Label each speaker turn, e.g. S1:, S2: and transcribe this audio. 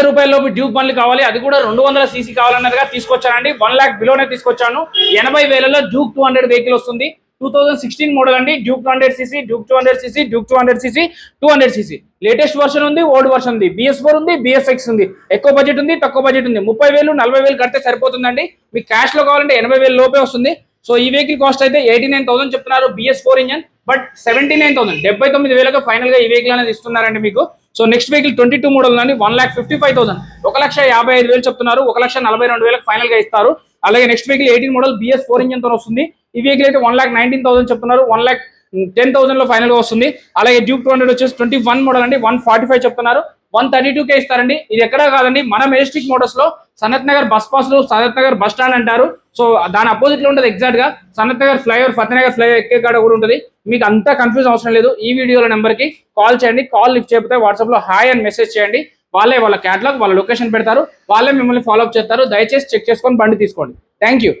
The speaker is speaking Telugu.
S1: రూపాయలలోపు డ్యూక్ బండ్లు కావాలి, అది కూడా 200 సీసీ కావాలన్నదిగా తీసుకొచ్చానండి. 1 లాక్ బిలోనే తీసుకొచ్చాను. 80,000లో డ్యూక్ 200 వెహికల్ వస్తుంది. 2016 మోడల్ అండి. Duke 200 CC, Duke 200 CC, Duke 200 CC, 200 CC. Latest version ఉంది, ఓల్డ్ వర్షన్ ఉంది, BS4 ఉంది, BS6 ఉంది. ఎక్కువ బడ్జెట్ ఉంది, తక్కువ బడ్జెట్ ఉంది. 30,000 40,000 కడితే సరిపోతుందండి. మీకు క్యాష్ లో కావాలంటే 80,000 లోపే వస్తుంది. సో ఈ వెహికల్ కాస్ట్ అయితే 89,000 చెప్తున్నారు. BS4 ఇంజన్, బట్ 79,000 79,000 ఫైనల్ గా ఈ వెహికల్ అనేది ఇస్తున్నారండి మీకు. సో నెక్స్ట్ వెహికల్ 22 మోడల్ అండి. 1,55,000 1,55,000 చెప్తున్నారు. 1,42,000 ఫైనల్ గా ఇస్తారు. అలాగే next vehicle 18 model BS4 engine తో వస్తుంది. ఈ వెహికల్ అయితే 1,19,000 చెప్తున్నారు. 1,10,000 లో ఫైనల్ గా వస్తుంది. అలాగే డ్యూక్ 200 వచ్చేసి 21 మోడల్ అండి. 145 చెప్తున్నారు. 132K ఇస్తారండి. ఇది ఎక్కడా కాదండి, మన మెజెస్టిక్ మోటార్స్ లో సనత్ నగర్ బస్ పాస్ లో సనత్ నగర్ బస్ స్టాండ్ అంటారు. సో దాని అపోజిట్ లో ఉంటుంది ఎగ్జాక్ట్ గా. సనత్ నగర్ ఫ్లైఓవర్, ఫతేనగర్ ఫ్లైఓవర్ ఎక్కే కాడ కూడా ఉంటుంది. మీకు అంతా కన్ఫ్యూజ్ అవసరం లేదు. ఈ వీడియోలో నెంబర్ కి కాల్ చేయండి. కాల్ లిఫ్ట్ చేయకపోతే వాట్సాప్ లో హాయ్ అని మెసేజ్ చేయండి. వాళ్ళ క్యాటలాగ్, వాళ్ళ లొకేషన్ పెడతారు. వాళ్ళే మిమ్మల్ని ఫాలో అప్ చేస్తారు. దయచేసి చెక్ చేసుకొని బండి తీసుకోండి. Thank you.